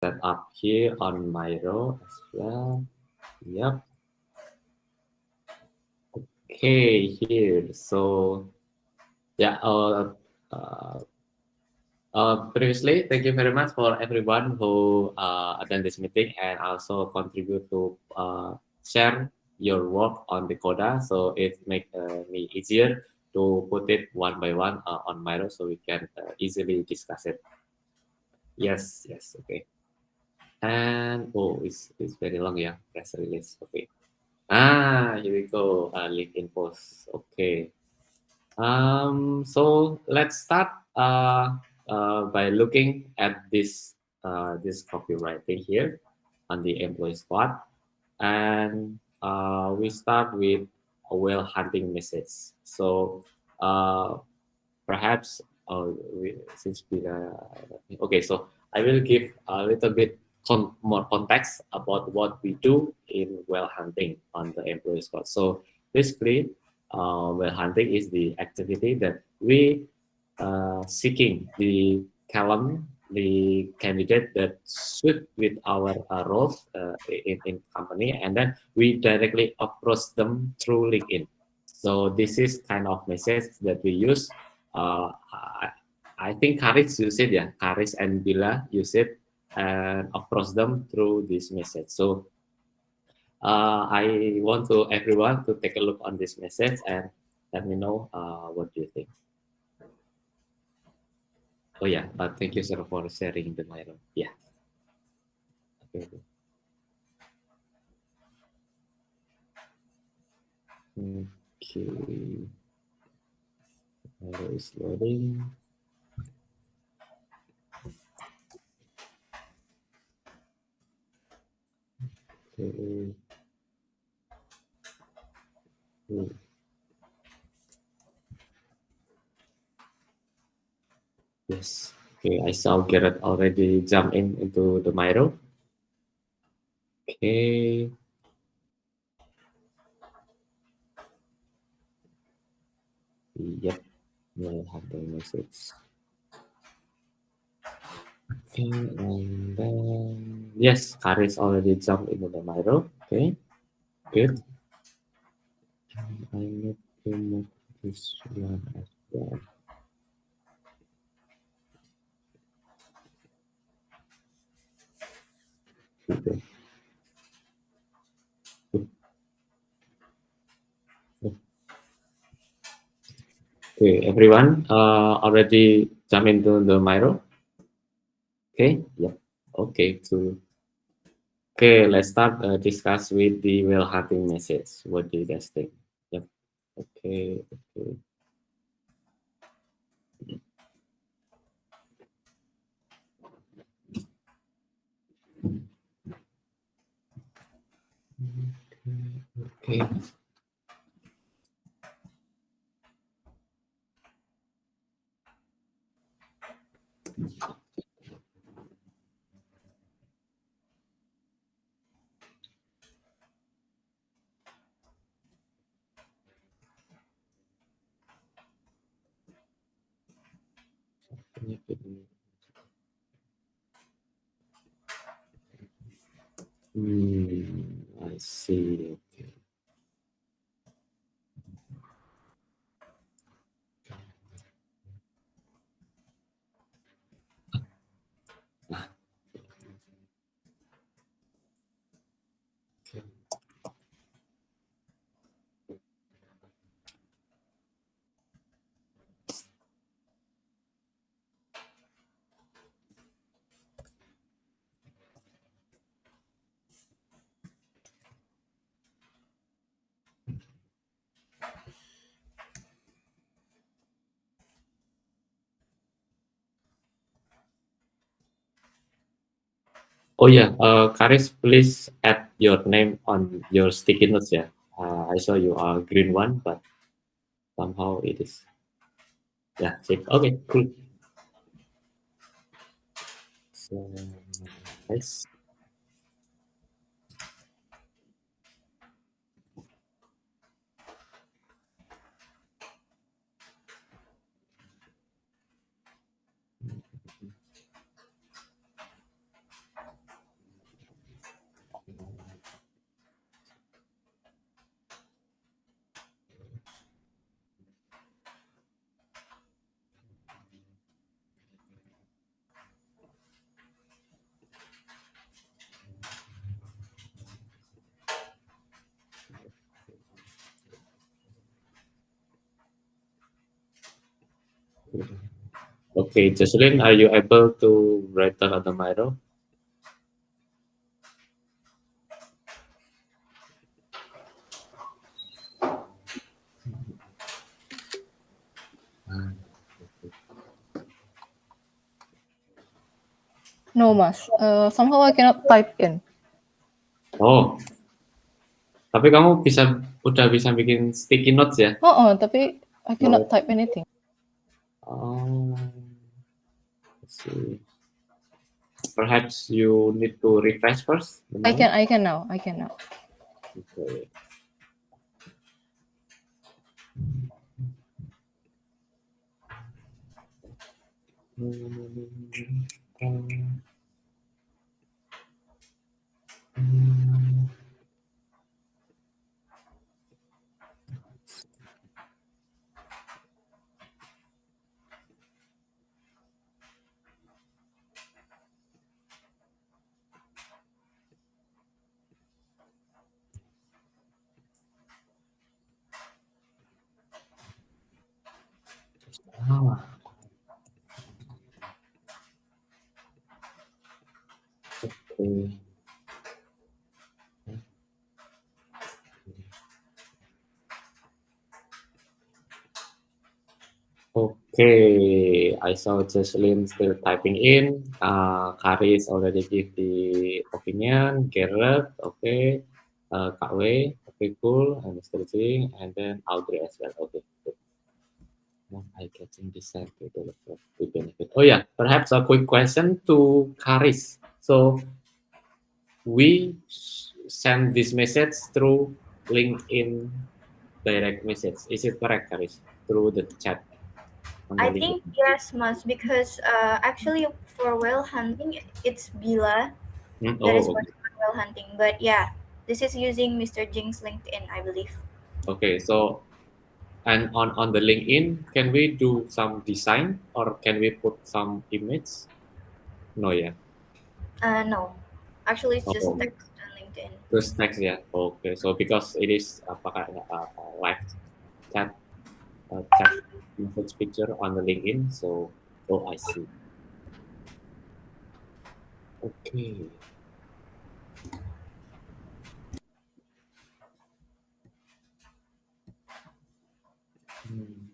set up here on my row as well. Yep. Okay, here. So yeah. Uh, Previously, thank you very much for everyone who attend this meeting and also contribute to share your work on the Coda. So it make me easier to put it one by one on Miro so we can easily discuss it. Yes, yes, okay. And oh, it's very long, yeah. Press release, okay. Here we go. LinkedIn post, okay. So let's start by looking at this copywriting here on the employee squad, and we start with a whale hunting message. So uh, perhaps since we okay, so I will give a little bit more context about what we do in whale hunting on the employee squad. So basically, whale hunting is the activity that we seeking the column, the candidate that suit with our roles in company, and then we directly approach them through LinkedIn. So this is kind of message that we use. I think Karis use it, yeah. Karis and Bila use it and approach them through this message. So I want to everyone to take a look on this message and let me know what do you think. Oh yeah, thank you sir for sharing the Myron. Yeah. Okay. Okay. Myron is loading. Okay. Hmm. Yes. Okay, I saw Garrett already jump into the Myro. Okay. Yep. We'll have the message. Okay, and then yes, Karis already jumped into the Myro. Okay, good. I need to move this one as well. Okay. Okay, everyone already jump into the Myro. Okay, yep. Okay, so okay, let's start discuss with the whale hunting message. What do you guys think? Yep. Okay. Okay. Okay. I see. Okay. Oh yeah, Karis, please add your name on your sticky notes. Yeah, I saw you are green one, but somehow it is. Yeah, safe. Okay, cool. So nice. Okay, Jocelyn, are you able to write down on the mirror? No, Mas. Somehow I cannot type in. Oh, tapi kamu udah bisa bikin sticky notes ya? Tapi I cannot No. type anything. Oh, let's see. Perhaps you need to refresh first the I mind. can. I can now. I can now. Okay. Ah, okay. Okay, I saw Jocelyn still typing in. Karis already give the opinion. Garrett, okay. Kak Wei, okay, cool. And Mr. Jing, and then Audrey as well. Okay, good. Now I getting this side to the benefit. Oh yeah, perhaps a quick question to Karis. So we send this message through LinkedIn direct message. Is it correct, Karis? Through the chat on the I LinkedIn. think yes, must because actually for whale hunting it's Bila that is Oh, for okay. whale hunting. But yeah, this is using Mr. Jing's LinkedIn, I believe. Okay. So, and on the LinkedIn, can we do some design or can we put some image? No, yeah. No, actually it's just Oh, text on LinkedIn. just text, yeah. Okay. So because it is live chat chat message picture on the LinkedIn. So, oh, I see. Okay. Hmm.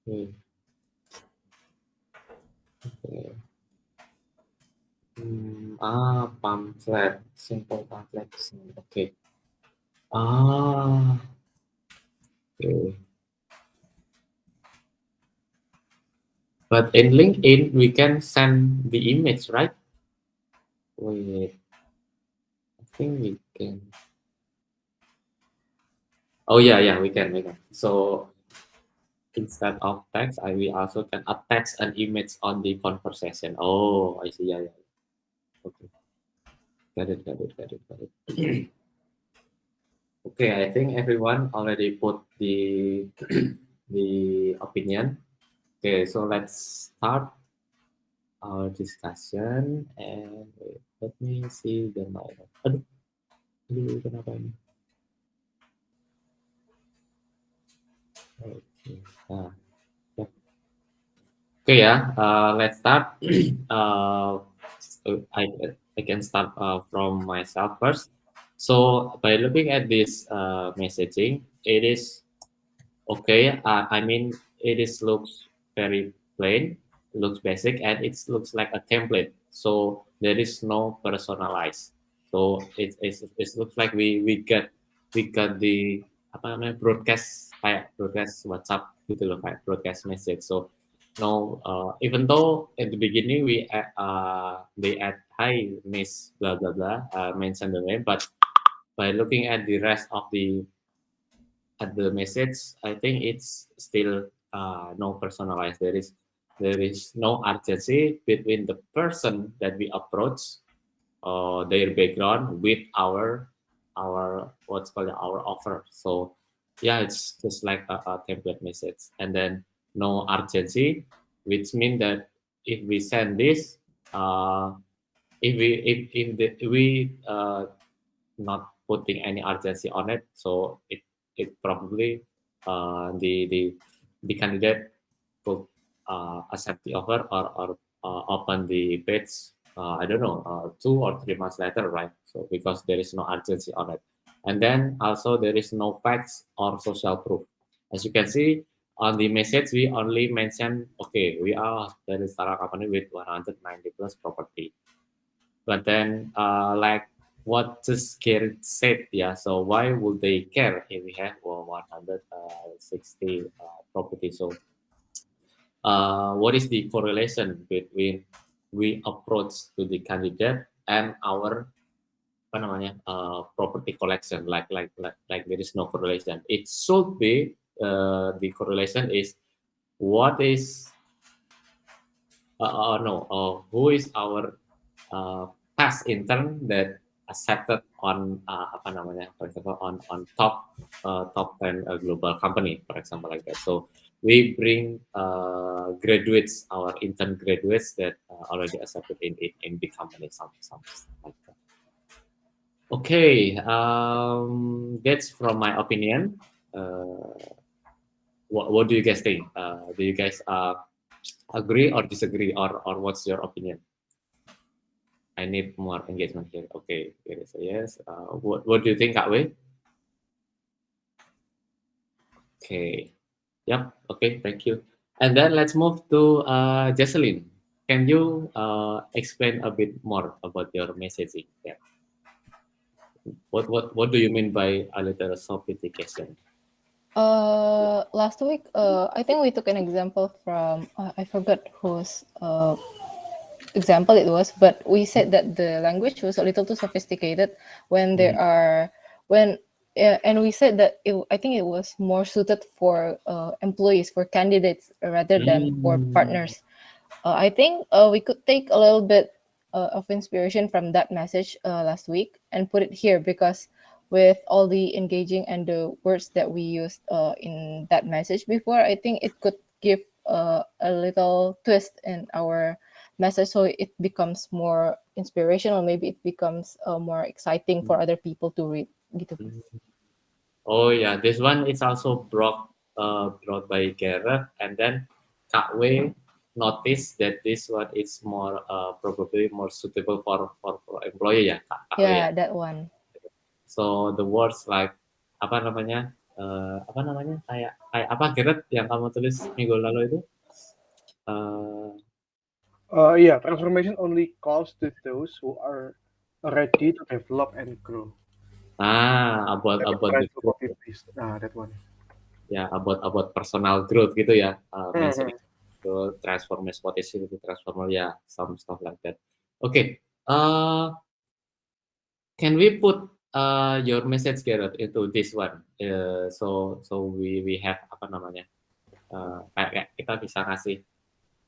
Okay. Okay. Pamphlet, simple pamphlet. Okay. Ah, okay. But in LinkedIn, we can send the image, right? Wait, I think we can. Oh yeah, yeah, we can. So instead of text, we also can attach an image on the conversation. Oh, I see. Yeah, yeah. Okay, got it. Okay, I think everyone already put the the opinion. Okay, so let's start our discussion and wait, let me see the mic. Aduh, aduh, kenapa ini? Okay. Nah, ya. Okay, yeah. Let's start. I can start from myself first. So by looking at this messaging, it is okay. I mean, it is looks very plain, looks basic, and it looks like a template. So there is no personalized. So it looks like we got the apa namanya broadcast kayak broadcast WhatsApp gitu loh kayak broadcast message. So no, even though at the beginning they add hi Miss blah blah blah mention the name, but by looking at the rest of the message, I think it's still no personalized. There is no urgency between the person that we approach, their background with our what's called our offer. So yeah, it's just like a template message, and then no urgency, which means that if we send this, if we not putting any urgency on it, so it probably the candidate could accept the offer or open the page. I don't know, 2 or 3 months later, right? So because there is no urgency on it, and then also there is no facts or social proof. As you can see on the message, we only mention, okay, we are hospitality startup company with 190 plus property. But then, like what just Garrett said, yeah. So why would they care if we have 160 property? So, what is the correlation between we approach to the candidate and our apa namanya property collection? Like there is no correlation. It should be the correlation is what is no, who is our past intern that accepted on apa namanya, for example, on top 10 global company, for example, like that. So we bring graduates, our intern graduates that already accepted in big companies, some like that. Okay, that's from my opinion. Uh, what do you guys think? Do you guys agree or disagree, or what's your opinion? I need more engagement here. Okay, here is a yes. What do you think, Kak Wei? Okay. Yep. Okay. Thank you. And then let's move to Jocelyn. Can you explain a bit more about your messaging? Yeah. What do you mean by a little sophistication? Last week, I think we took an example from I forgot whose example it was, but we said that the language was a little too sophisticated when there are when and we said that I think it was more suited for employees, for candidates rather than for Mm. partners. I think we could take a little bit of inspiration from that message last week and put it here, because with all the engaging and the words that we used in that message before, I think it could give a little twist in our message, so it becomes more inspirational. Maybe it becomes more exciting for other people to read. Gitu. Oh yeah, this one is also brought by Gareth, and then Kak Wei noticed that this one is more probably more suitable for employee ya, Kak Wei ya. Yeah, that one. So the words like apa namanya kayak kayak apa Gareth yang kamu tulis minggu lalu itu? Eh, Yeah, transformation only calls to those who are ready to develop and grow. about That about the applies to growth, copy paste. That one. ya about personal growth gitu ya, mentioning Mhm. to transformation, what is it to transformer, ya, some stuff like that. Okay, uh, can we put your message Gareth into this one? So we have apa namanya? Kayak kita bisa ngasih,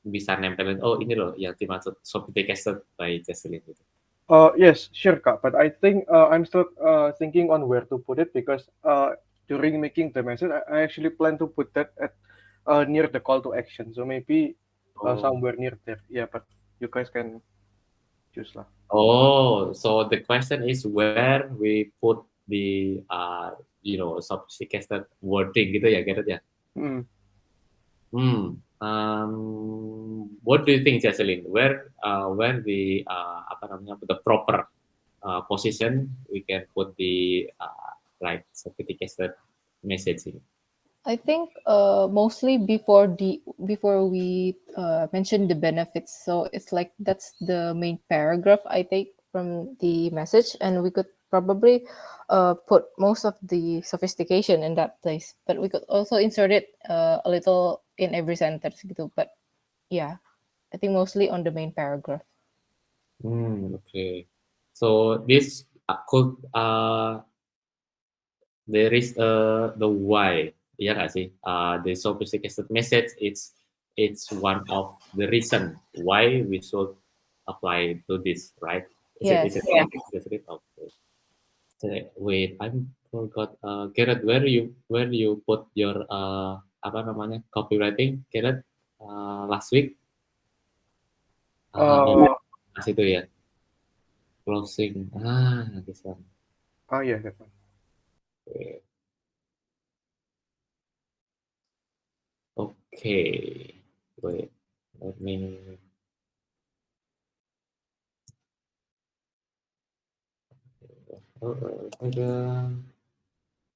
bisa nempelin, oh ini loh yang dimaksud sophisticated by Jesselyn gitu. Yes, sure, Kak. But I think I'm still thinking on where to put it, because during making the message, I actually plan to put that at near the call to action. So maybe Oh. somewhere near there. Yeah, but you guys can choose lah. Oh, so the question is where we put the sophisticated wording gitu ya, Gareth ya? Hmm. What do you think, Jesselyn? Where the apa namanya, the proper position we can put the like sophisticated messaging? I think mostly before we mention the benefits. So it's like that's the main paragraph I take from the message, and we could probably put most of the sophistication in that place. But we could also insert it a little in every sentence gitu. But yeah, I think mostly on the main paragraph. Okay. So this could there is the why, ya nggak sih? The sophisticated message, it's one of the reason why we should apply to this, right? Is Yes. it right? Is it okay? Wait, I forgot. Gareth, where you put your apa namanya, copywriting, Gareth, last week? Oh, Uh, pas itu ya, closing. This one. Yeah, that one. Okay. Okay. Wait. Let me.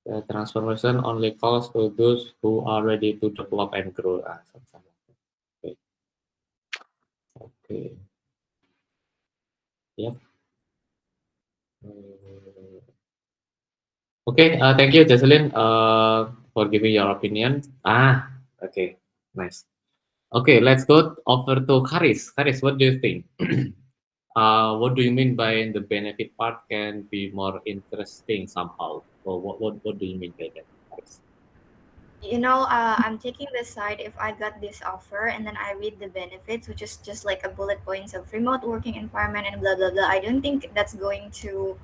The transformation only calls to those who are ready to develop and grow. Something like that. Okay. Okay. Yep. Okay. Thank you, Jocelyn, for giving your opinion. Okay. Nice. Okay, let's go over to Karis. Karis, what do you think? What do you mean by the benefit part can be more interesting somehow? Or what do you mean by that, Karis? I'm taking the side if I got this offer and then I read the benefits, which is just like a bullet points of remote working environment and blah blah blah. I don't think that's going to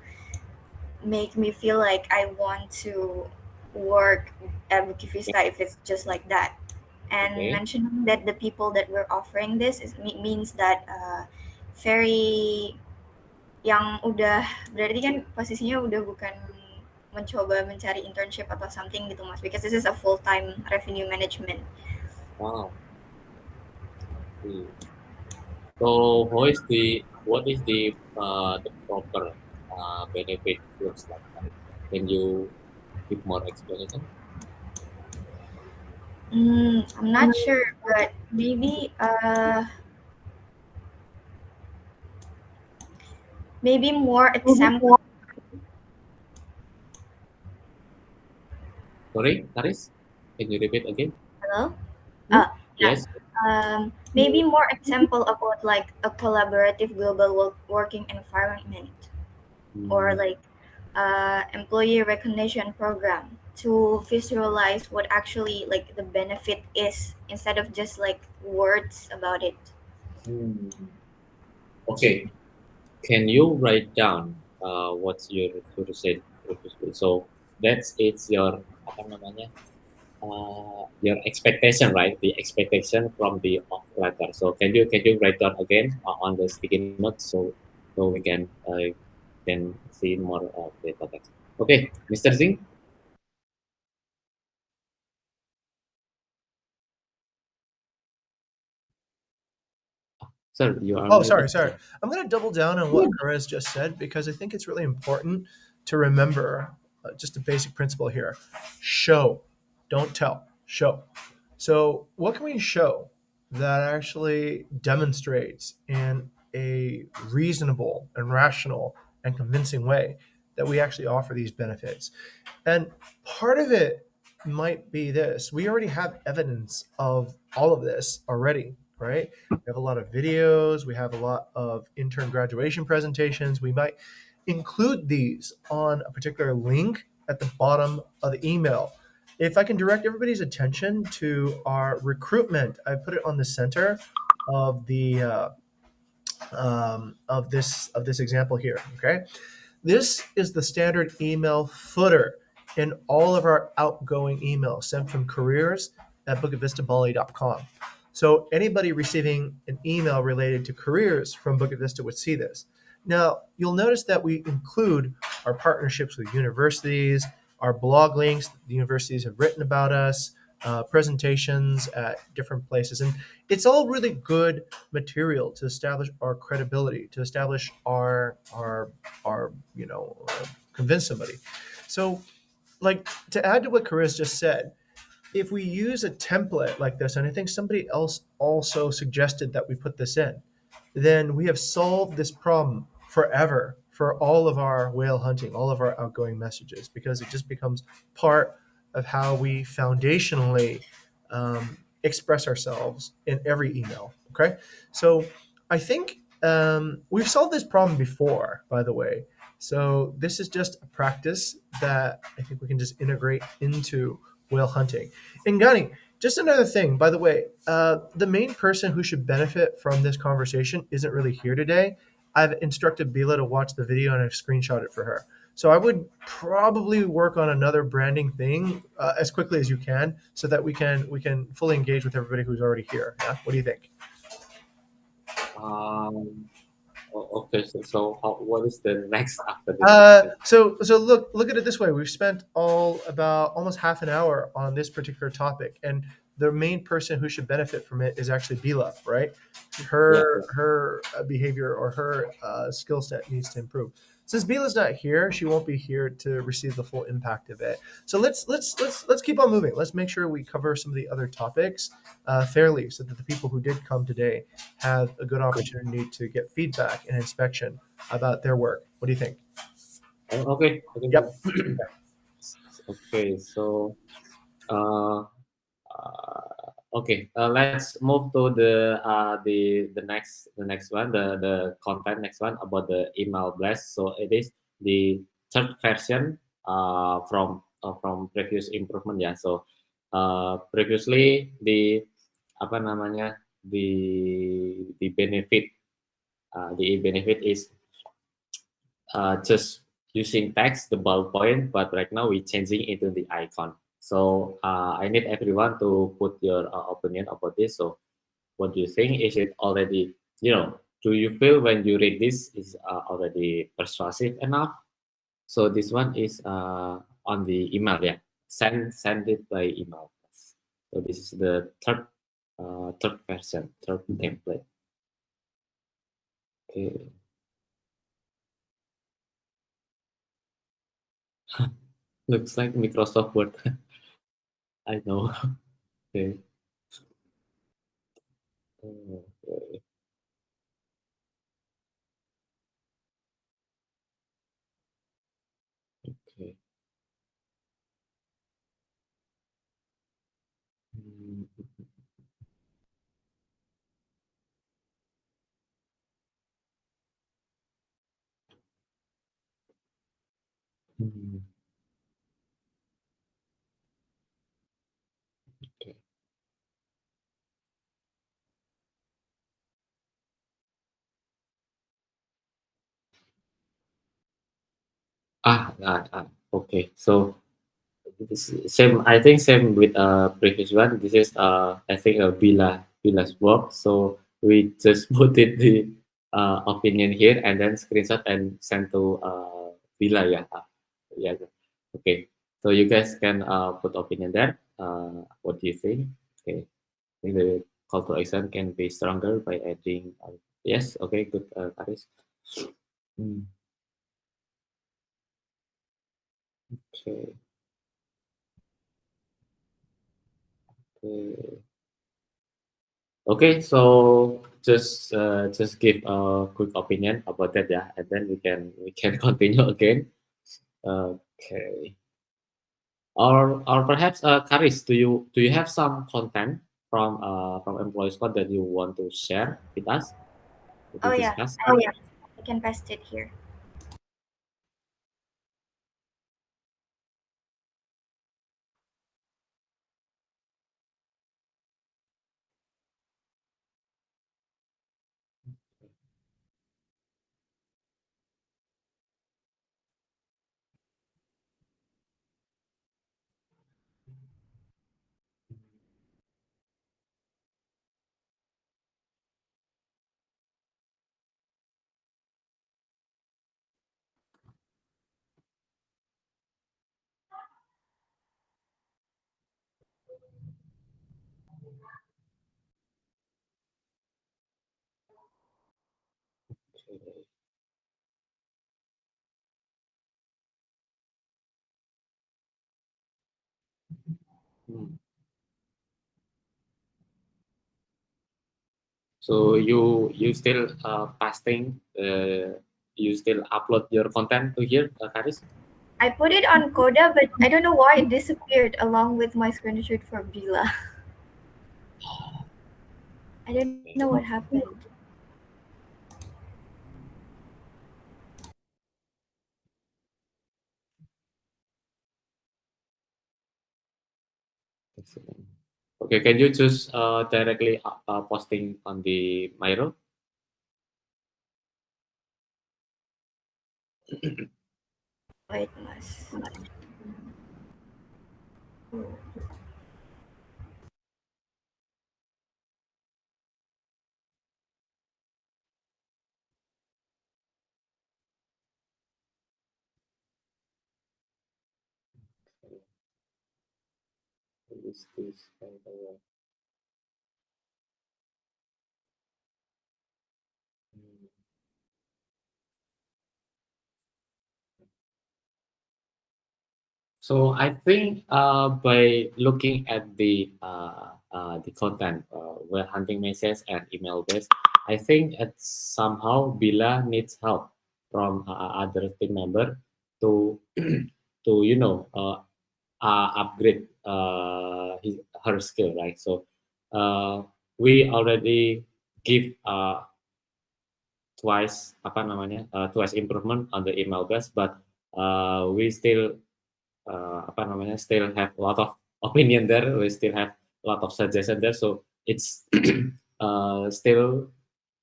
make me feel like I want to work at Bukit Vista if it's just like that. And Okay. mentioning that the people that we're offering this means that very yang udah berarti kan posisinya udah bukan mencoba mencari internship atau something gitu mas, because this is a full time revenue management. Wow. Hmm. So, what is the proper benefit looks like? Can you give more explanation? I'm not sure, but maybe more example. Sorry, Karis, can you repeat again? Hello. Yeah. Yes. Maybe more example about like a collaborative global working environment, or Hmm. like employee recognition program to visualize what actually like the benefit is instead of just like words about it. Hmm. Okay. Can you write down what you said previously? So it's your apa namanya your expectation, right? The expectation from the offer letter. So can you write down again on the sticky notes so we can see more of the context. Okay, Mr. Zing, sir, you are Oh, muted. sorry. I'm going to double down on what Perez just said because I think it's really important to remember just a basic principle here. Show, don't tell. Show. So, what can we show that actually demonstrates in a reasonable and rational and convincing way that we actually offer these benefits? And part of it might be this: we already have evidence of all of this already, right? We have a lot of videos, we have a lot of intern graduation presentations. We might include these on a particular link at the bottom of the email. If I can direct everybody's attention to our recruitment, I put it on the center of the of this example here. Okay, this is the standard email footer in all of our outgoing emails sent from careers at bookofvistabali.com. So anybody receiving an email related to careers from Book of Vista would see this. Now, you'll notice that we include our partnerships with universities, our blog links that the universities have written about us, presentations at different places. And it's all really good material to establish our credibility, to establish our convince somebody. So, like, to add to what Chris just said, if we use a template like this, and I think somebody else also suggested that we put this in, then we have solved this problem forever for all of our whale hunting, all of our outgoing messages, because it just becomes part of how we foundationally express ourselves in every email. Okay. So I think we've solved this problem before, by the way. So this is just a practice that I think we can just integrate into whale hunting. And Gani, just another thing, by the way, the main person who should benefit from this conversation isn't really here today. I've instructed Bila to watch the video and I've screenshot it for her. So I would probably work on another branding thing as quickly as you can, so that we can fully engage with everybody who's already here. Yeah, what do you think? Um, Okay, so what is the next after this question? So look at it this way. We've spent all about almost half an hour on this particular topic, and the main person who should benefit from it is actually Bila, right? Yeah, Her behavior or her skill set needs to improve. Since Bila's not here, she won't be here to receive the full impact of it. So let's keep on moving. Let's make sure we cover some of the other topics fairly, so that the people who did come today have a good opportunity to get feedback and inspection about their work. What do you think? okay, okay, Yep. okay. So, uh, okay, let's move to the next one, the content next one about the email blast. So it is the third version from previous improvement ya. So previously the apa namanya the benefit the benefit is just using text, the ballpoint, but right now we're changing into the icon. So I need everyone to put your opinion about this. So what do you think? Is it already, do you feel when you read this is already persuasive enough? So this one is on the email, yeah. Send it by email. So this is the third version, third template. Okay. Looks like Microsoft Word. I know. Okay. Okay. Okay. Mm, mm, okay. Okay. So same. I think same with previous one. This is I think a Bila's work. So we just put it the opinion here and then screenshot and send to Bila. Yeah. Yeah. Okay. So you guys can put opinion there. What do you think? Okay. I think the call to action can be stronger by adding. Yes. Okay. Good, Karis. Hmm, okay. Okay. Okay, so just give a quick opinion about that, yeah, and then we can continue again. Okay, or perhaps Karis, do you have some content from Employee Squad that you want to share with us to Oh yeah, discuss? I can paste it here. Okay. Hmm. So you still posting, you still upload your content to here, Karis? I put it on Coda, but I don't know why it disappeared along with my screenshot for Bila. I don't know what happened. Excellent. Okay, can you just directly posting on the Miro? Wait, must. is this, by the way? Hmm. So I think by looking at the content, web hunting message and email based, I think it's somehow Bila needs help from other team member to to upgrade her skill, right? So uh, we already give twice improvement on the email base, but we still still have a lot of opinion there. We still have a lot of suggestion there. So it's still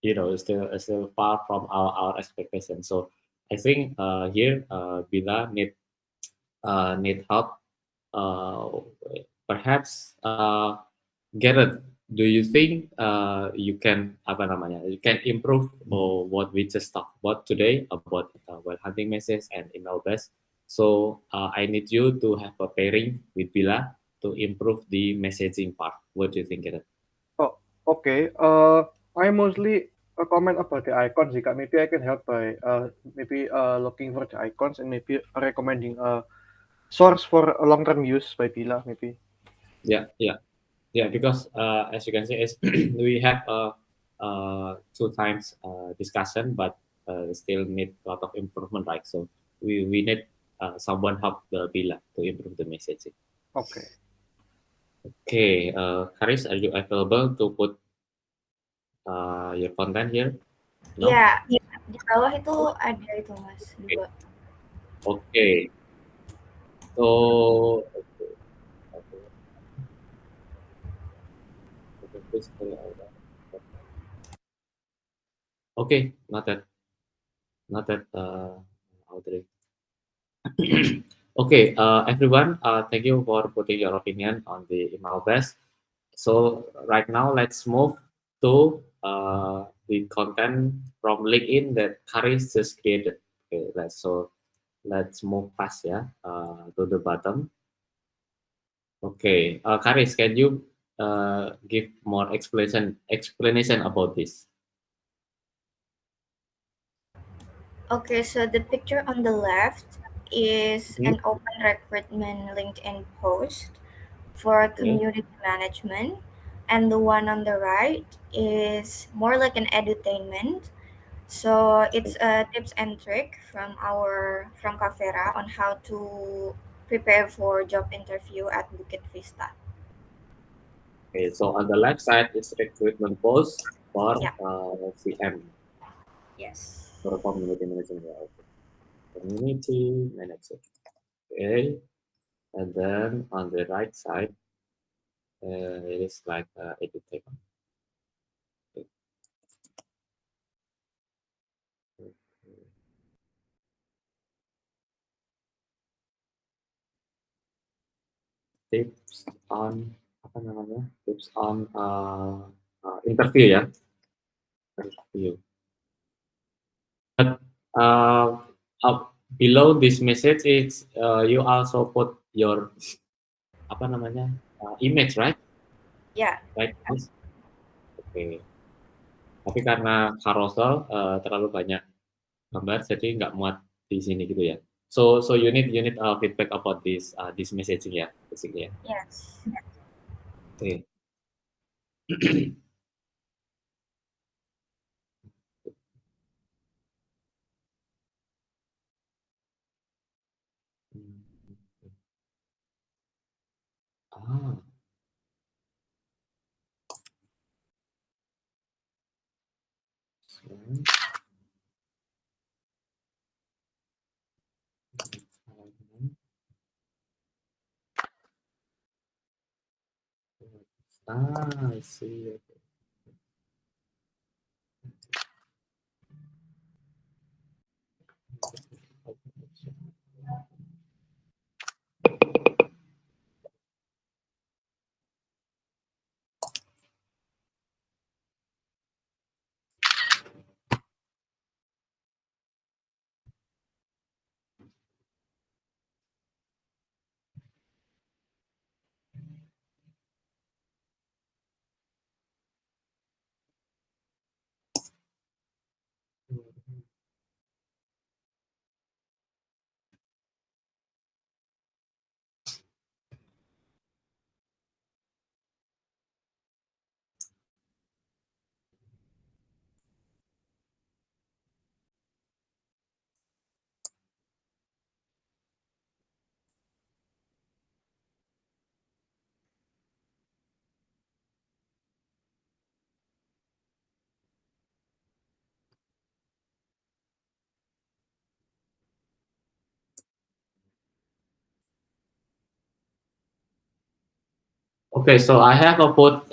still far from our expectation. So I think here Bila need help. Uh, Perhaps Garrett, do you think you can you can improve what we just talked about today about web hunting message and email based? So I need you to have a pairing with Bila to improve the messaging part. What do you think, Garrett? Oh, okay. I mostly comment about the icons. Jika maybe I can help by maybe looking for the icons and maybe recommending a source for a long-term use by Bila maybe. Yeah, yeah, yeah. Because as you can see, is we have two times discussion, but still need a lot of improvement, right? So we need someone help the Bila to improve the messaging. Okay. Okay, Karis, are you available to put your content here? No? Ya, di bawah itu ada itu Mas, Okay. 2. Okay. So, okay. Okay, not that, Audrey. Okay, everyone, thank you for putting your opinion on the email best. So right now, let's move to the content from LinkedIn that Karis just created. Okay, let's move fast, yeah, to the bottom. Okay, Karis, can you give more explanation about this? Okay, so the picture on the left is Mhm. an open recruitment LinkedIn post for Okay. community management, and the one on the right is more like an edutainment. So it's a tips and trick from Cafera on how to prepare for job interview at Bukit Vista. Okay, so on the left side is recruitment post for Yeah. CM, Yes. for community manager. Yeah, okay. Community manager. Okay, and then on the right side, it is like edutainment. Okay. Tips on apa namanya? Tips on interview ya, interview. But below this message, it's you also put your apa namanya image, right? Yeah. Right, guys? Oke. Tapi karena carousel terlalu banyak gambar, jadi nggak muat di sini gitu ya. So you need feedback about this messaging ya, basically ya. Yes. Oke. Ah, I see. Okay, so I have a put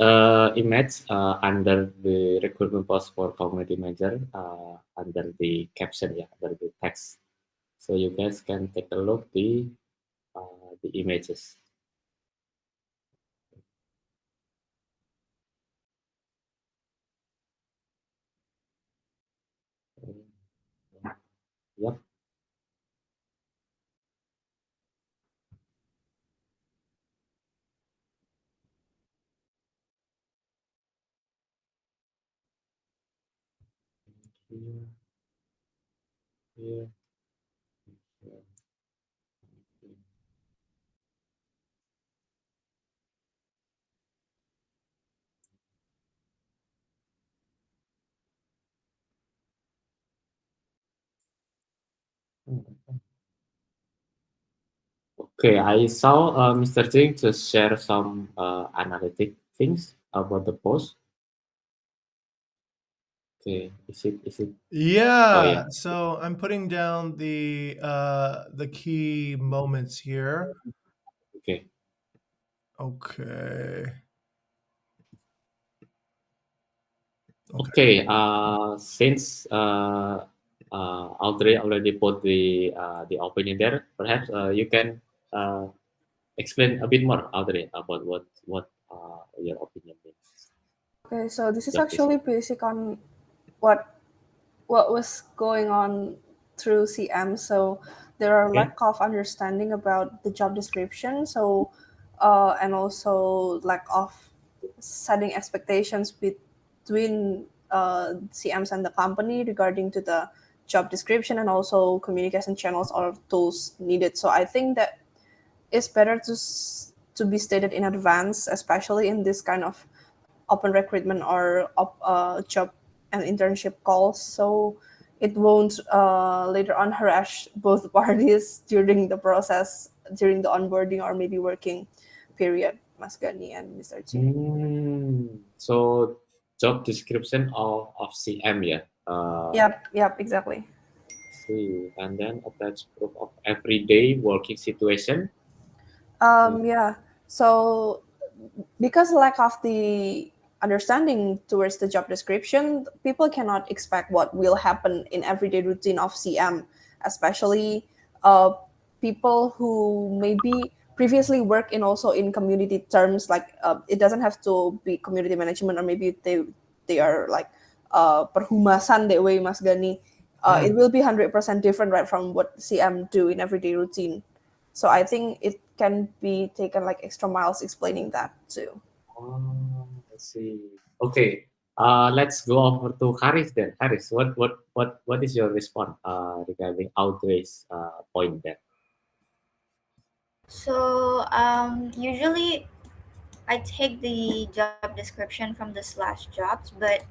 image under the recruitment post for community manager under the caption, yeah, under the text. So you guys can take a look the images. Yep. Here, here, here. Okay, I saw Mr. Jing just share some analytic things about the post. Okay, is it? Oh yeah. Yeah. So I'm putting down the key moments here. Okay. Okay. Okay. Okay. Since Audrey already put the opinion there, perhaps you can uh, explain a bit more, Audrey, about what your opinion is. Okay, so this is Job actually description. basic on what what was going on through CM. So there are Okay. lack of understanding about the job description. So and also lack of setting expectations between CMs and the company regarding to the job description and also communication channels or tools needed. So I think that it's better to be stated in advance, especially in this kind of open recruitment or job and internship calls, so it won't later on harass both parties during the process, during the onboarding or maybe working period, Mas Gani and Mr. Chi. So job description of CM, yeah. Yep, exactly. See, and then attach proof of everyday working situation. Uh, Yeah, so because lack of the understanding towards the job description, people cannot expect what will happen in everyday routine of CM, especially uh, people who maybe previously work in also in community terms, like it doesn't have to be community management, or maybe they are like perhumasan that way, Mas Gani. It will be 100% different right from what CM do in everyday routine. So I think it can be taken like extra miles explaining that too. I see. Okay. Let's go over to Haris then. Haris, what is your response regarding Audrey's point there? So usually I take the job description from the slash jobs, but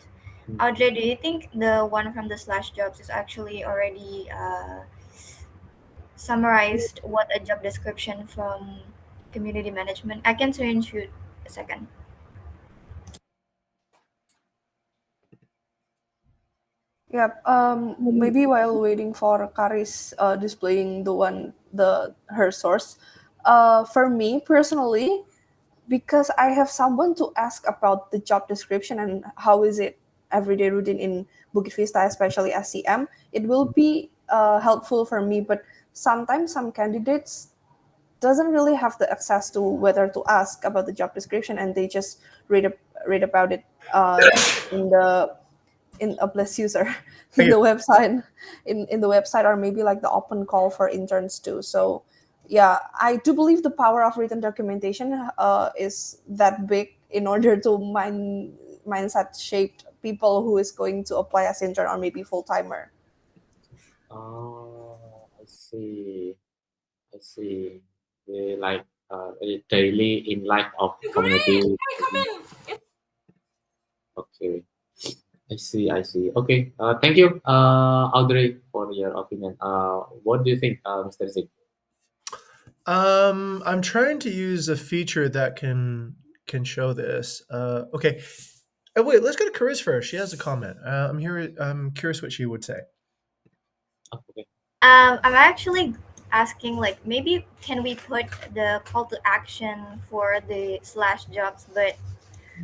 Hmm. Audrey, do you think the one from the slash jobs is actually already summarized what a job description from community management? I can screenshot a second. Yep. Maybe while waiting for Karis displaying the her source, for me personally, because I have someone to ask about the job description and how is it everyday routine in Bukit Vista, especially SCM, it will be helpful for me. But sometimes some candidates doesn't really have the access to whether to ask about the job description, and they just read read about it in the in a bless user in Thank the you. website, in the website, or maybe like the open call for interns too. So yeah, I do believe the power of written documentation is that big in order to mindset shaped people who is going to apply as intern or maybe full timer. Oh, I see. I see. Like daily in life of community. Okay. I see. I see. Okay. Thank you, Audrey, for your opinion. What do you think, Mr. Zig? I'm trying to use a feature that can show this. Okay. Oh, wait, let's go to Chris first. She has a comment. I'm here. I'm curious what she would say. Oh, okay. I'm actually asking like maybe can we put the call to action for the slash jobs, but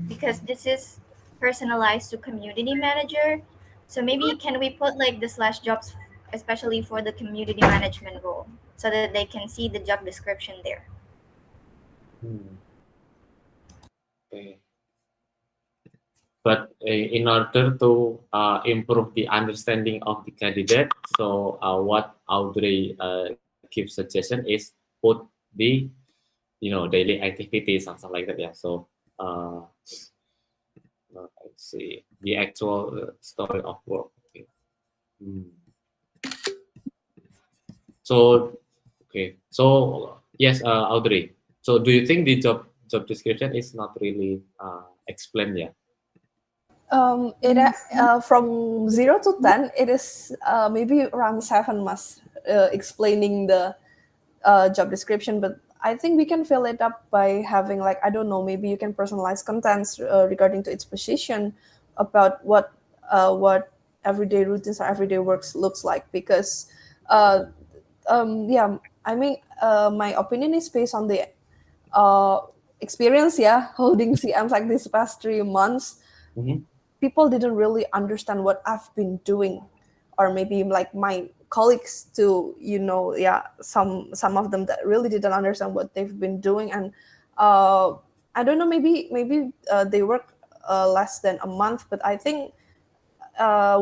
because this is personalized to community manager, so maybe can we put like the slash jobs especially for the community management role so that they can see the job description there. Hmm. Okay. But in order to improve the understanding of the candidate, so what Audrey gives suggestion is put the daily activities, something like that. Yeah. So let's see the actual story of work. Okay. Hmm. So okay. So yes, Audrey. So do you think the job description is not really explained yet? From 0 to 10, it is maybe around 7, mas, explaining the job description. But I think we can fill it up by having, like, I don't know, maybe you can personalize contents regarding to its position, about what everyday routines or everyday works looks like. Because uh, yeah, I mean, my opinion is based on the uh, experience, yeah, holding CMs like this past 3 months. Mm-hmm. People didn't really understand what I've been doing, or maybe like my colleagues too. Yeah, some of them that really didn't understand what they've been doing, and I don't know, maybe they work less than a month, but I think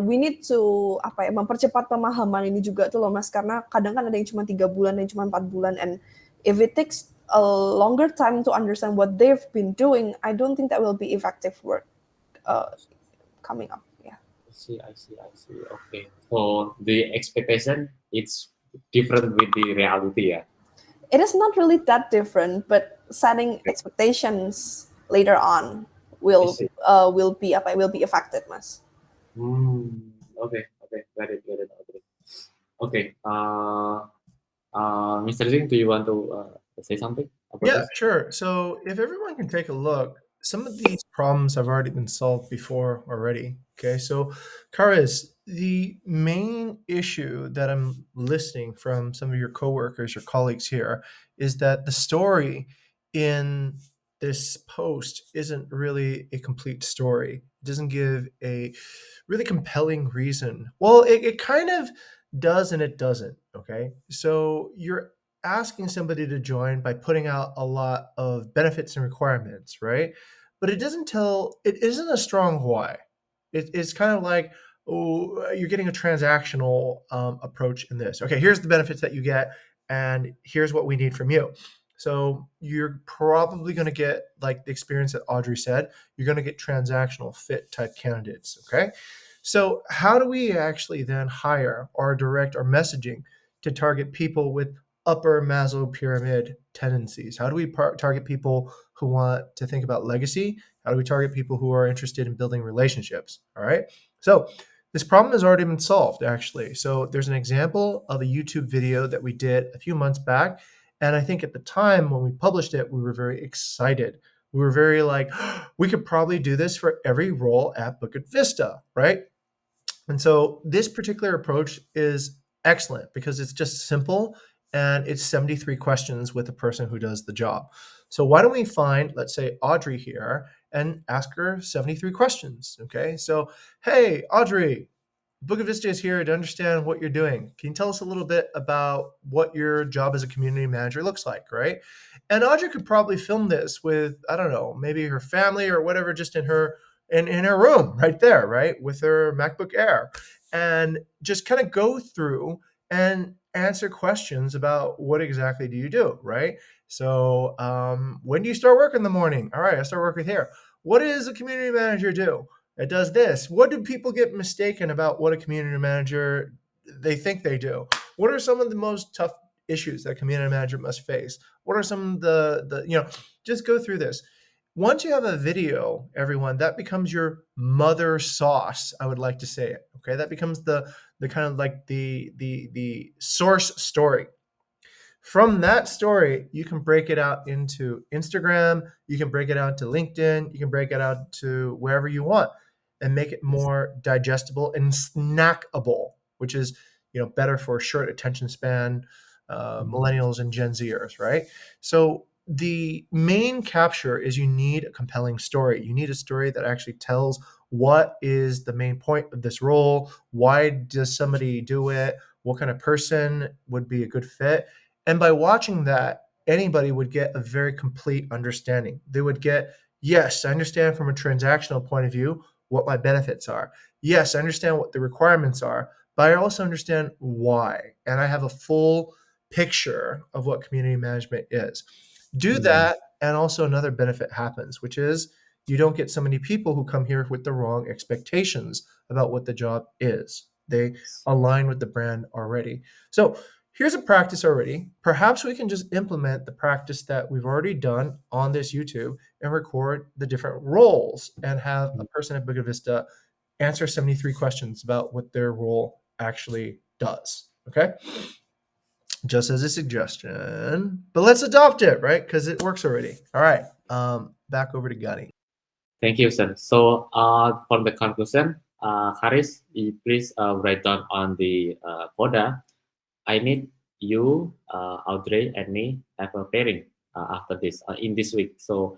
we need to mempercepat pemahaman ini juga tuh loh, mas, karena kadang kan ada yang cuma 3 bulan, ada yang cuma 4 bulan, and if it takes a longer time to understand what they've been doing, I don't think that will be effective work coming up. Yeah. I see. Okay. So the expectation it's different with the reality, yeah. It is not really that different, but setting expectations later on will see. will be affected, mas. Okay. Got it. Okay. Okay. Mr. Zing, do you want to say something about Yeah, this? sure. So if everyone can take a look, some of these problems have already been solved before already. Okay, so Karis, the main issue that I'm listening from some of your coworkers or colleagues here is that the story in this post isn't really a complete story. It doesn't give a really compelling reason. Well, it kind of does and it doesn't. Okay, so you're asking somebody to join by putting out a lot of benefits and requirements, right? But it isn't a strong why. It's kind of like, oh, you're getting a transactional approach in this. Okay, here's the benefits that you get, and here's what we need from you. So you're probably going to get, like the experience that Audrey said, you're going to get transactional fit type candidates. Okay. So how do we actually then hire or direct our messaging to target people with upper Maslow pyramid tendencies? How do we target people who want to think about legacy? How do we target people who are interested in building relationships? All right. So this problem has already been solved, actually. So there's an example of a YouTube video that we did a few months back. And I think at the time when we published it, we were very excited. We were very like, we could probably do this for every role at Bukit Vista, right? And so this particular approach is excellent because it's just simple and it's 73 questions with the person who does the job. So why don't we find, let's say, Audrey here and ask her 73 questions? Okay. So, hey, Audrey, Bukit Vista is here to understand what you're doing. Can you tell us a little bit about what your job as a community manager looks like, right? And Audrey could probably film this with, I don't know, maybe her family or whatever, just in her room right there, right, with her MacBook Air, and just kind of go through and answer questions about what exactly do you do, right? So when do you start work in the morning? All right, I start work with here. What does a community manager do? It does this. What do people get mistaken about what a community manager they think they do? What are some of the most tough issues that a community manager must face? What are some of the just go through this. Once you have a video, everyone, that becomes your mother sauce. I would like to say it. Okay, that becomes the kind of like the source story. From that story, you can break it out into Instagram, you can break it out to LinkedIn, you can break it out to wherever you want and make it more digestible and snackable, which is better for short attention span millennials and Gen Zers, right? So the main capture is you need a compelling story. You need a story that actually tells what is the main point of this role, why does somebody do it, what kind of person would be a good fit. And by watching that, anybody would get a very complete understanding. They would get, yes, I understand from a transactional point of view what my benefits are. Yes, I understand what the requirements are, but I also understand why. And I have a full picture of what community management is. Do that, and also another benefit happens, which is you don't get so many people who come here with the wrong expectations about what the job is. They align with the brand already. So here's a practice already. Perhaps we can just implement the practice that we've already done on this YouTube and record the different roles and have a person at Bukit Vista answer 73 questions about what their role actually does. Okay? Just as a suggestion, but let's adopt it, right? Because it works already. All right. Back over to Gani. Thank you, sir. So for the conclusion, Haris, you please write down on the coda. I need you, Audrey, and me have a pairing after this in this week. So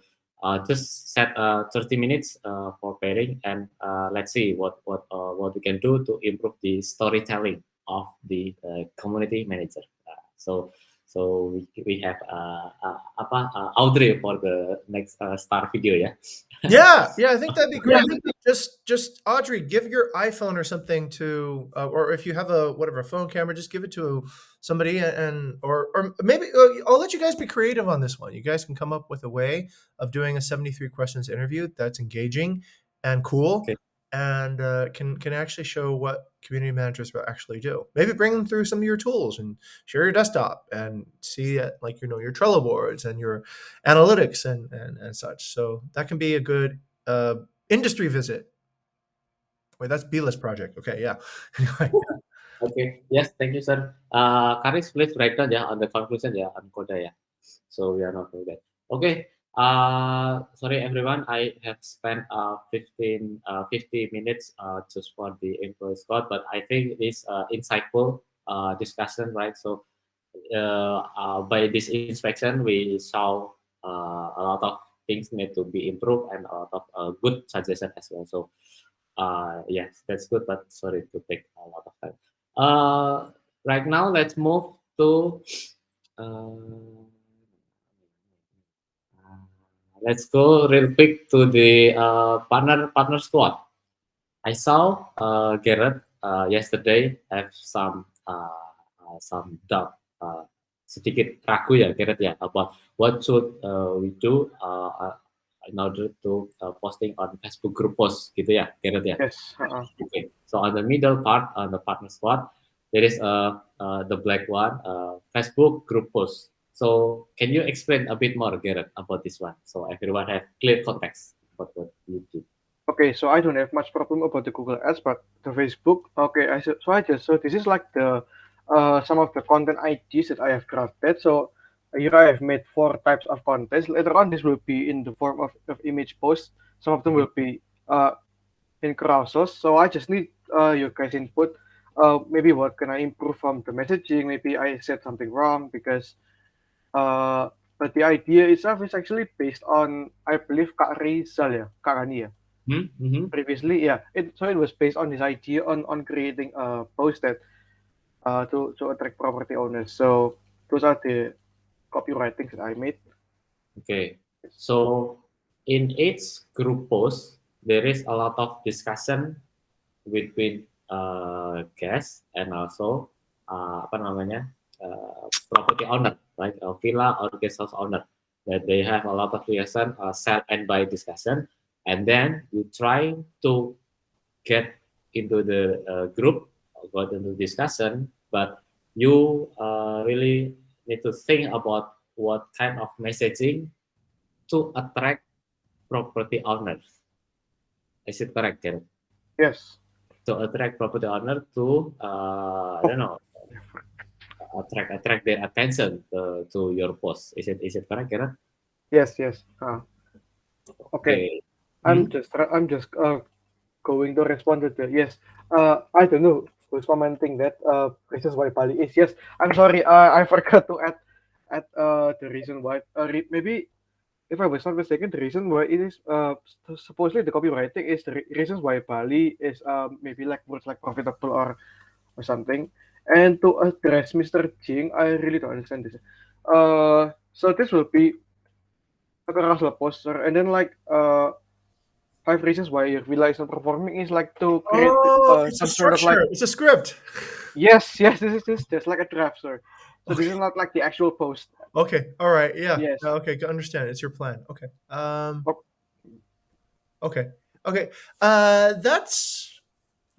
just set 30 minutes for pairing, and let's see what we can do to improve the storytelling of the community manager. So we have Audrey for the next star video, yeah. Yeah, I think that'd be great. Just Audrey, give your iPhone or something to, or if you have a whatever phone camera, just give it to somebody, and or maybe I'll let you guys be creative on this one. You guys can come up with a way of doing a 73 questions interview that's engaging and cool, Okay. and can actually show what community managers will actually do. Maybe bring them through some of your tools and share your desktop and see like your Trello boards and your analytics and such. So that can be a good industry visit. Wait, that's Bila's project. Okay, yeah. Anyway. Okay. Yes, thank you, sir. Karis, please write down on the conclusion on Koda So we are not doing that. Okay. Sorry everyone. I have spent 50 minutes just for the employee squad, but I think this insightful discussion, right? So by this inspection, we saw a lot of things need to be improved and a lot of good suggestions as well. So yes, that's good, but sorry to take a lot of time. Right now, let's move to uh, let's go real quick to the partner squad. I saw Garrett yesterday have some doubt, sedikit ragu ya Garrett ya about what should we do in order to posting on Facebook group post gitu ya Garrett ya. Yes. Okay, so on the middle part on the partner squad, there is the black one, Facebook group post. So can you explain a bit more, Garrett, about this one, so everyone have clear context about what you do? Okay, so I don't have much problem about the Google Ads, but the Facebook. Okay, so this is like the some of the content ideas that I have crafted. So here I have made 4 types of content. Later on, this will be in the form of image posts. Some of them will be in carousels. So I just need your guys' input. Maybe what can I improve from the messaging? Maybe I said something wrong because but the idea itself is actually based on, I believe, Kak Rizal, Kak Rani, Mm-hmm. previously. It was based on his idea on creating a post that to attract property owners. So those are the copywritings that I made. Okay, so in each group post, there is a lot of discussion between guests and also apa namanya property owner, right? A villa or guest house owner, that they have a lot of reason sell and buy discussion, and then you try to get into the group, got into discussion, but you really need to think about what kind of messaging to attract property owners. Is it correct, Ken? Yes. To attract property owner to I don't know, attract their attention to your post. Is it correct, Karen? Yes. Okay. Okay. I'm just going to respond to the yes. I don't know who's commenting that reasons why Bali is. Yes, I'm sorry. I forgot to add the reason why. Maybe if I was not mistaken, the reason why it is supposedly the copywriting is the reasons why Bali is maybe like words like profitable or something. And to address Mr. Jing, I really don't understand this. So this will be a carousel poster, and then like 5 reasons why your villa is not performing is like to create Oh, it's a some sort of like structure. It's a script. yes, this is just like a draft, sir. So this is not like the actual post. Okay. All right. Yeah. Yes. Okay. Understand. It's your plan. Okay. Oh. Okay. Okay. That's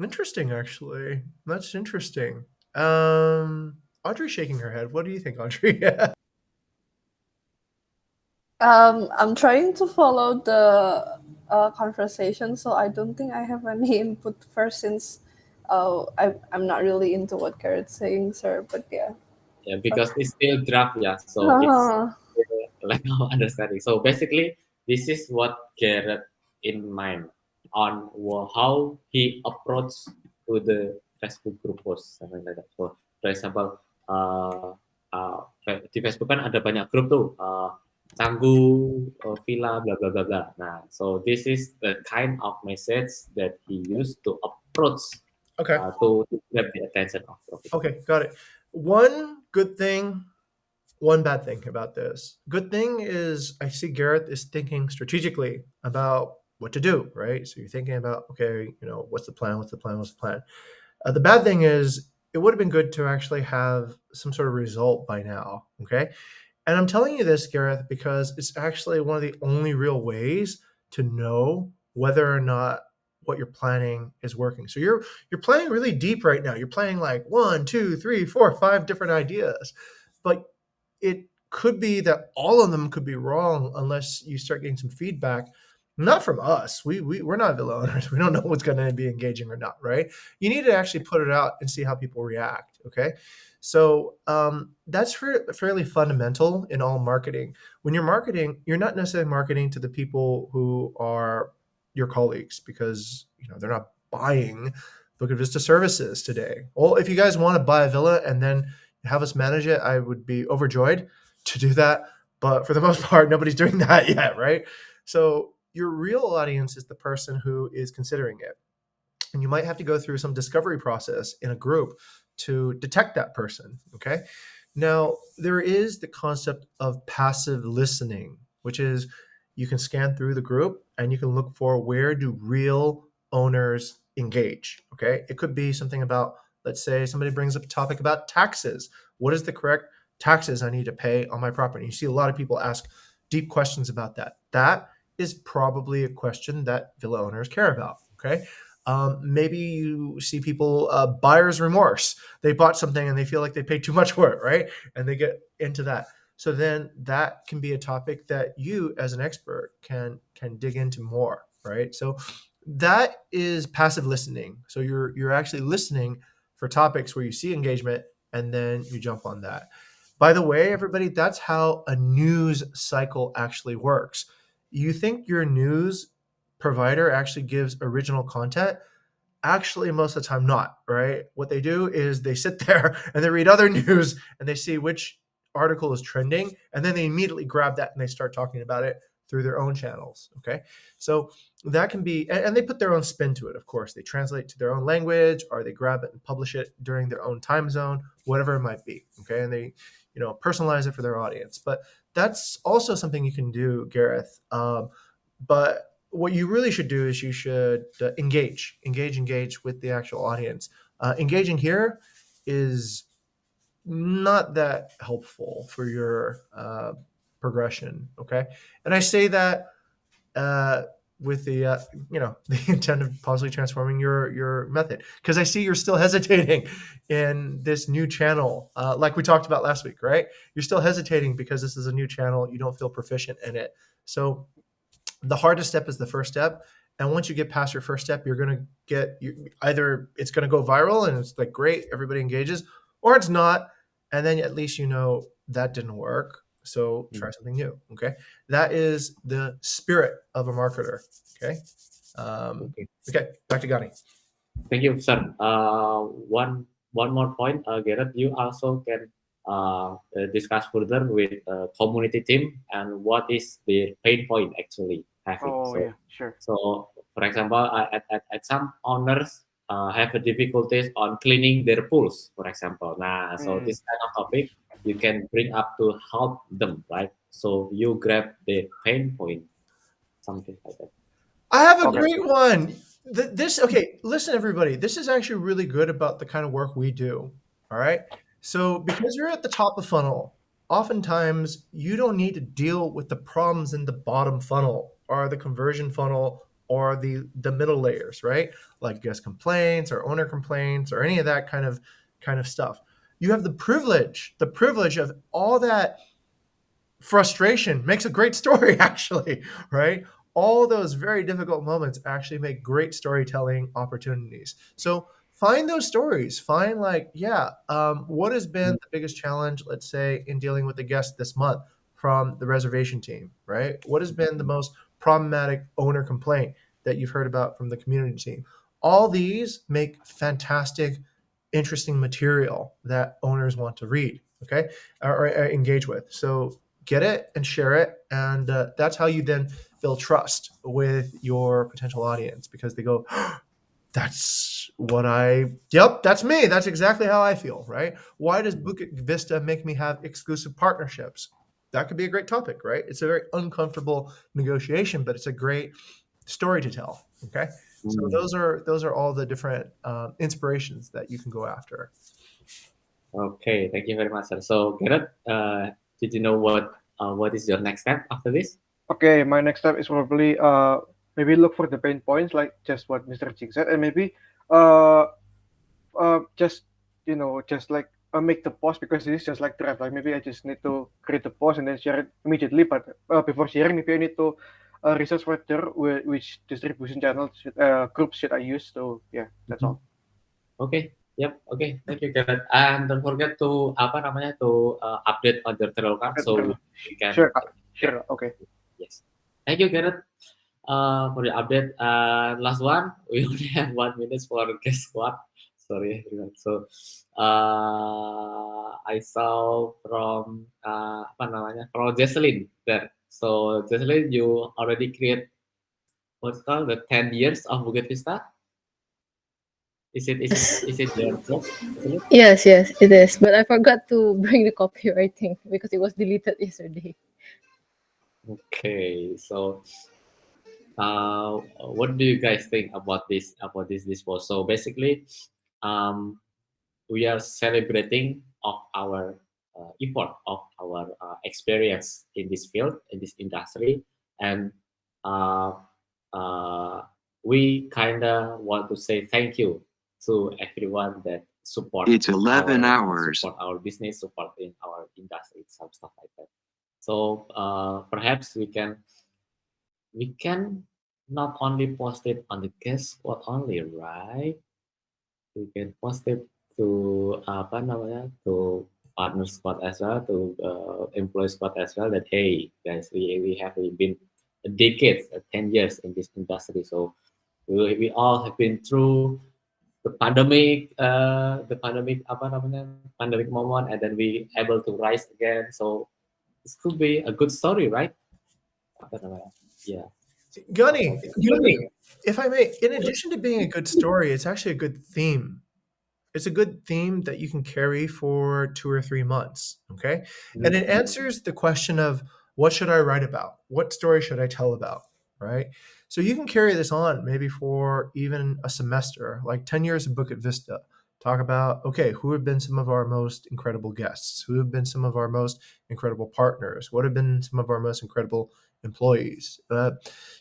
interesting. Actually, that's interesting. Audrey's shaking her head. What do you think, Audrey? I'm trying to follow the conversation, so I don't think I have any input first since I'm not really into what Garrett's saying, sir. But yeah. Yeah, because it's still draft, yeah. So it's like our understanding. So basically, this is what Garrett in mind on how he approached to the Facebook group post, something like that. So, for example, di Facebook kan ada banyak grup tuh, Canggu, Villa, blah blah blah blah. Nah, so this is the kind of message that he used to approach Okay. to grab the attention of people. Okay. Got it. One good thing, one bad thing about this. Good thing is I see Gareth is thinking strategically about what to do, right? So you're thinking about, okay, what's the plan? What's the plan? What's the plan? The bad thing is it would have been good to actually have some sort of result by now, okay? And I'm telling you this, Gareth, because it's actually one of the only real ways to know whether or not what you're planning is working. So you're planning really deep right now. You're planning like 1, 2, 3, 4, 5 different ideas, but it could be that all of them could be wrong unless you start getting some feedback. Not from us. We're not villa owners. We don't know what's going to be engaging or not, right? You need to actually put it out and see how people react. Okay, so that's fairly fundamental in all marketing. When you're marketing, you're not necessarily marketing to the people who are your colleagues because they're not buying Bukit Vista services today. Well, if you guys want to buy a villa and then have us manage it, I would be overjoyed to do that. But for the most part, nobody's doing that yet, right? So your real audience is the person who is considering it. And you might have to go through some discovery process in a group to detect that person, okay? Now, there is the concept of passive listening, which is you can scan through the group and you can look for where do real owners engage, okay? It could be something about, let's say somebody brings up a topic about taxes. What is the correct taxes I need to pay on my property? You see a lot of people ask deep questions about that. That is probably a question that villa owners care about, okay? Maybe you see people, buyer's remorse. They bought something and they feel like they paid too much for it, right? And they get into that. So then that can be a topic that you as an expert can dig into more, right? So that is passive listening. So you're actually listening for topics where you see engagement and then you jump on that. By the way, everybody, that's how a news cycle actually works. You think your news provider actually gives original content? Actually, most of the time not, right? What they do is they sit there and they read other news and they see which article is trending, and then they immediately grab that and they start talking about it through their own channels, okay? So that can be, and they put their own spin to it, of course. They translate to their own language, or they grab it and publish it during their own time zone, whatever it might be, okay? And they, personalize it for their audience. But that's also something you can do, Gareth. But what you really should do is you should engage with the actual audience. Engaging here is not that helpful for your progression, okay? And I say that with the the intent of possibly transforming your method, because I see you're still hesitating in this new channel, like we talked about last week, right? You're still hesitating because this is a new channel. You don't feel proficient in it. So the hardest step is the first step. And once you get past your first step, you're going to get either it's going to go viral and it's like, great, everybody engages, or it's not. And then at least that didn't work. So try something new. Okay. That is the spirit of a marketer. Okay. Okay. Back to Gani. Thank you, sir. One more point, Garrett. You also can discuss further with community team and what is the pain point actually having. Oh yeah, sure. So for example, at some owners have a difficulties on cleaning their pools, for example. Nah, so Mm. this kind of topic you can bring up to help them, right? So you grab the pain point, something like that. I have a Okay. great one. Okay, listen, everybody. This is actually really good about the kind of work we do. All right. So, because you're at the top of funnel, oftentimes you don't need to deal with the problems in the bottom funnel or the conversion funnel or the middle layers, right? Like guest complaints or owner complaints or any of that kind of stuff. You have the privilege of all that frustration makes a great story actually, right? All those very difficult moments actually make great storytelling opportunities. So find those stories, find like, yeah, what has been the biggest challenge, let's say, in dealing with a guest this month from the reservation team, right? What has been the most problematic owner complaint that you've heard about from the community team? All these make fantastic, interesting material that owners want to read, okay, or engage with. So get it and share it, and that's how you then build trust with your potential audience, because they go, that's yep, that's me, that's exactly how I feel, right? Why does Bukit Vista make me have exclusive partnerships? That could be a great topic, right? It's a very uncomfortable negotiation, but it's a great story to tell. Okay, so Mm. those are all the different inspirations that you can go after. Okay, thank you very much, sir. So, Garrett, did you know what is your next step after this? Okay, my next step is probably maybe look for the pain points, like just what Mr. Ching said, and maybe uh just just like make the post, because it is just like draft. Like maybe I just need to create the post and then share it immediately. But before sharing, maybe I need to research further which distribution channels groups should I use. So yeah, that's Mhm. all. Okay, yep, okay, thank you, Garrett. And don't forget to apa namanya to update on your trail card Okay, so we can sure, Kak. Sure. Okay. yes. Thank you, Garrett, for the update. Last one, we only have 1 minute for guest squad. Sorry, everyone. So, I saw from apa namanya from Jesselyn there. So, Jesselyn, you already create what's called the 10 years of Bukit Vista. Yes. Is it your job, Jesselyn? Yes, it is. But I forgot to bring the copywriting because it was deleted yesterday. Okay, so what do you guys think about this post? So basically, um, we are celebrating of our effort of our experience in this field in this industry, and uh, uh, we kind of want to say thank you to everyone that It's 11 hours. support our business, support in our industry, some stuff like that. So perhaps we can not only post it on the guest squad only, right? We can post it to apa namanya to partner squad as well, to employee squad as well. That hey guys, we have been a decade, 10 years in this industry. So we all have been through the pandemic apa namanya pandemic moment, and then we able to rise again. So this could be a good story, right? Apa namanya? Yeah. Gunny, if I may, in addition to being a good story, it's actually a good theme. It's a good theme that you can carry for 2 or 3 months. Okay. And it answers the question of what should I write about? What story should I tell about? Right. So you can carry this on maybe for even a semester, like 10 years of Bukit Vista. Talk about, okay, who have been some of our most incredible guests? Who have been some of our most incredible partners? What have been some of our most incredible employees?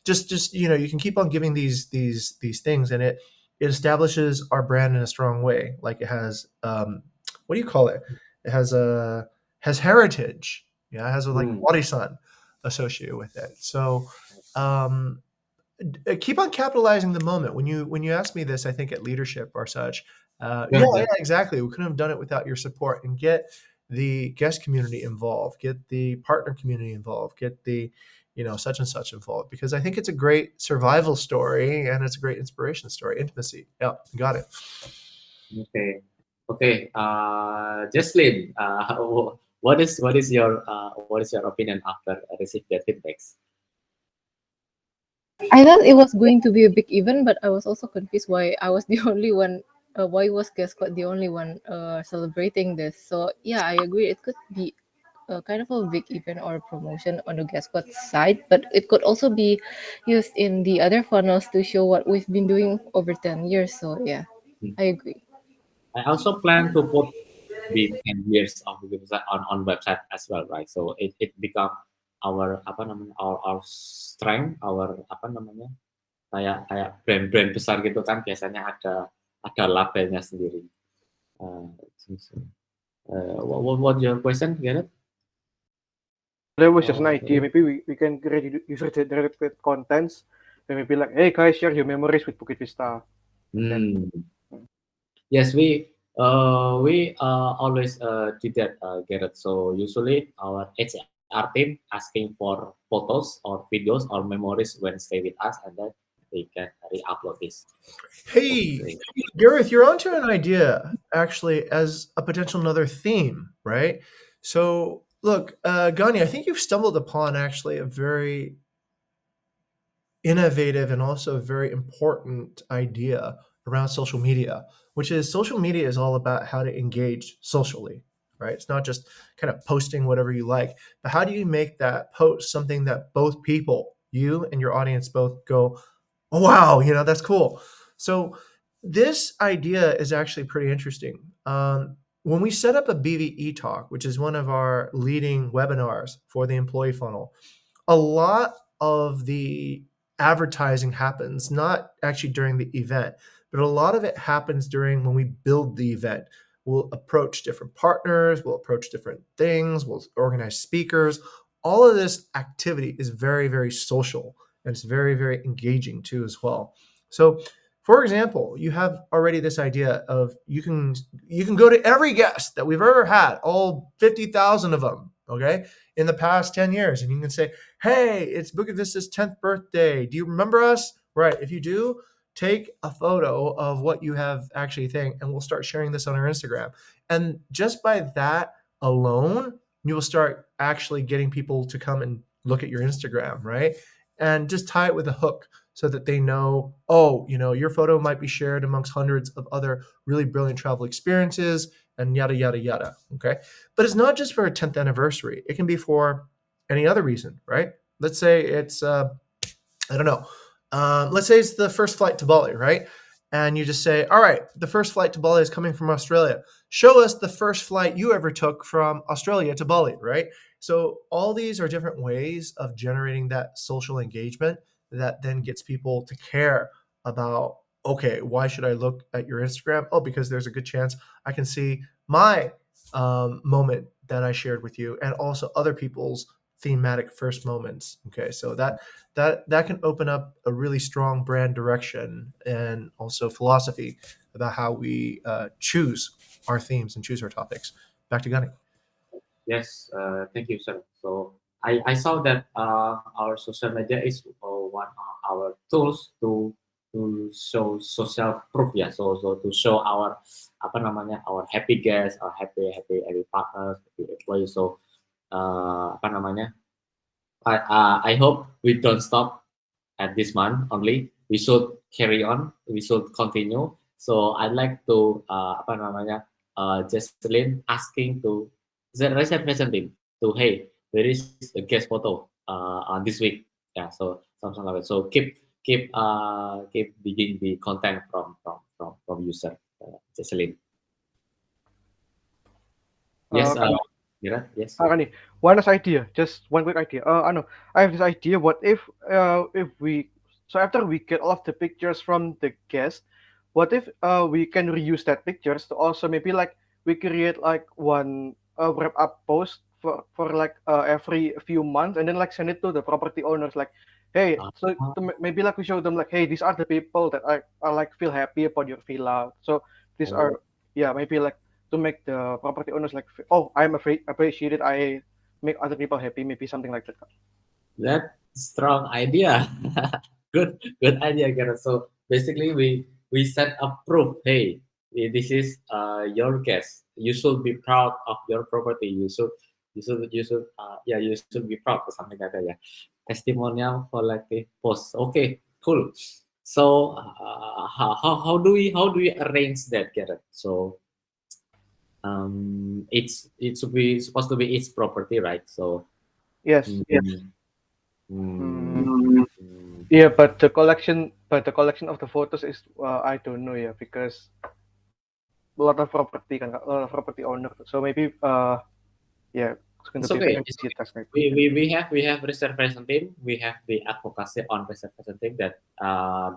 Just you can keep on giving these things, and it establishes our brand in a strong way. Like it has, what do you call it? It has heritage. Yeah, it has a like warisan associated with it. So um, keep on capitalizing the moment. When you ask me this, I think at leadership or such. Yeah, Yeah, exactly. We couldn't have done it without your support. And get the guest community involved. Get the partner community involved. Get the such and such involved, because I think it's a great survival story and it's a great inspiration story. Intimacy. Yeah, got it. Okay. Okay. Jocelyn, what is your opinion after receiving the feedbacks? I thought it was going to be a big event, but I was also confused why I was the only one. Why was Gascot the only one celebrating this? So yeah, I agree. It could be kind of a big event or promotion on the Gascot side, but it could also be used in the other funnels to show what we've been doing over 10 years. So yeah, I agree. I also plan to put the 10 years of the website on website as well, right? So it become our apa namanya our strength, our apa namanya kayak kayak brand-brand besar gitu kan biasanya ada labelnya sendiri. Uh, what your question, Gareth? There was just an idea. Maybe we can create user-generated contents. And maybe like, hey guys, share your memories with Bukit Vista. Hmm. Yes, we always do that, Gareth. So usually our HR team asking for photos or videos or memories when stay with us, and then they can re-upload this. Hey, Okay. Gareth, you're onto an idea actually as a potential another theme, right? So, look, Gani, I think you've stumbled upon actually a very innovative and also a very important idea around social media, which is social media is all about how to engage socially, right? It's not just kind of posting whatever you like, but how do you make that post something that both people, you and your audience, both go, oh, wow, that's cool. So this idea is actually pretty interesting. When we set up a BVE talk, which is one of our leading webinars for the employee funnel, a lot of the advertising happens not actually during the event, but a lot of it happens during when we build the event. We'll approach different partners, we'll approach different things, we'll organize speakers. All of this activity is very, very social, and it's very, very engaging too as well. So for example, you have already this idea of you can go to every guest that we've ever had, all 50,000 of them, okay, in the past 10 years, and you can say, hey, it's Bukit Vista's 10th birthday. Do you remember us? Right. If you do, take a photo of what you have actually think, and we'll start sharing this on our Instagram. And just by that alone, you will start actually getting people to come and look at your Instagram, right? And just tie it with a hook so that they know, oh, your photo might be shared amongst hundreds of other really brilliant travel experiences and yada, yada, yada. Okay. But it's not just for a 10th anniversary. It can be for any other reason, right? Let's say it's, I don't know. Let's say it's the first flight to Bali, right? And you just say, all right, the first flight to Bali is coming from Australia. Show us the first flight you ever took from Australia to Bali, right? So all these are different ways of generating that social engagement that then gets people to care about, okay, why should I look at your Instagram? Oh, because there's a good chance I can see my moment that I shared with you, and also other people's thematic first moments. Okay, so that can open up a really strong brand direction and also philosophy about how we choose our themes and choose our topics. Back to Gunny. Yes, thank you, sir. So I saw that our social media is one of our tools to show social proof ya. So to show our apa namanya our happy guests, our happy partners, happy employees. So apa namanya I hope we don't stop at this month only. We should carry on. We should continue. So I'd like to apa namanya Jesselyn asking to the reservation team to, hey, there is a guest photo on this week. Yeah, so something like that. So keep digging the content from user, Jesselyn. Yes, Mira, yes. Rani, one last idea, just one quick idea. I know I have this idea. What if we so after we get all of the pictures from the guest, what if we can reuse that pictures to also maybe like we create like one wrap up post for like every few months, and then like send it to the property owners like, hey, so maybe like we show them like, hey, these are the people that I like feel happy about your villa. So these are, yeah, maybe like to make the property owners like, oh, I'm afraid appreciated, I make other people happy, maybe something like that. strong idea. Good idea, Gareth. So basically, we set a proof. Hey, this is your guest. You should be proud of your property. You should be proud or something like that. Yeah, testimonial collective post. Okay, cool. So how do we arrange that, Gareth? So it's supposed to be its property, right? So Yes. mm, Mm, mm, yeah, but the collection of the photos is I don't know, yeah, because a lot of property kan, a lot of property owner. So maybe yeah, it's going to it's be a okay. very It's easy okay. task maybe. We have reservation team. We have the advocacy on reservation team that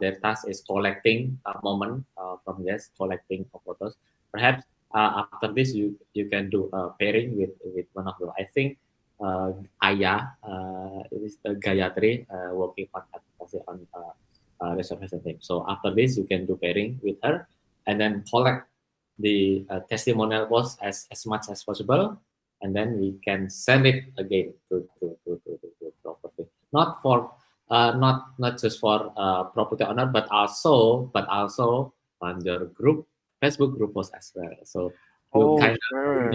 their task is collecting a moment from guests, collecting photos. Perhaps after this you can do a pairing with one of them. I think Aya it is the Gayatri working on advocacy on reservation team. So after this you can do pairing with her and then collect the testimonial post as much as possible, and then we can send it again to property. Not for not just for property owner, but also on your group Facebook group post as well. So you Oh, kind of sure.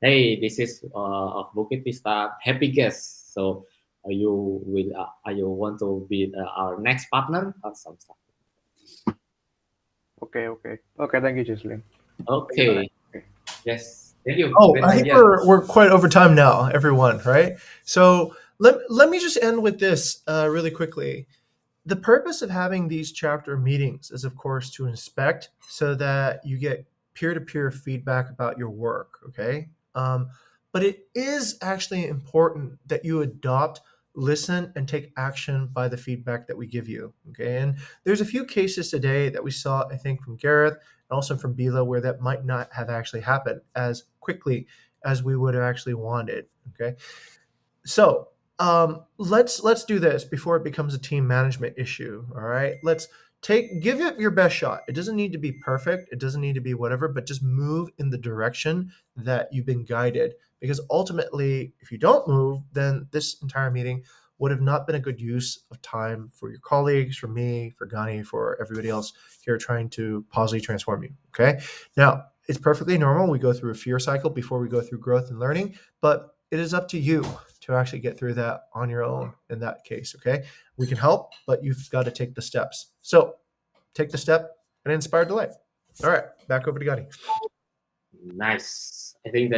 hey, this is of Bukit Vista happy guest. So you want to be our next partner or some stuff. Okay. Thank you, Jocelyn. Okay. Okay. Yes. Thank you. Oh, Great I think idea. we're quite over time now, everyone, right? So let me just end with this really quickly. The purpose of having these chapter meetings is, of course, to inspect so that you get peer-to-peer feedback about your work, okay? But it is actually important that you adopt, listen, and take action by the feedback that we give you, okay? And there's a few cases today that we saw, I think, from Gareth and also from Bila, where that might not have actually happened as quickly as we would have actually wanted, okay? So let's do this before it becomes a team management issue. All right, let's give it your best shot. It doesn't need to be perfect. It doesn't need to be whatever, but just move in the direction that you've been guided. Because ultimately, if you don't move, then this entire meeting would have not been a good use of time for your colleagues, for me, for Gani, for everybody else here trying to positively transform you. Okay. Now, it's perfectly normal. We go through a fear cycle before we go through growth and learning, but it is up to you to actually get through that on your own in that case. Okay. We can help, but you've got to take the steps. So take the step and inspire delight. All right. Back over to Gani. Nice. I think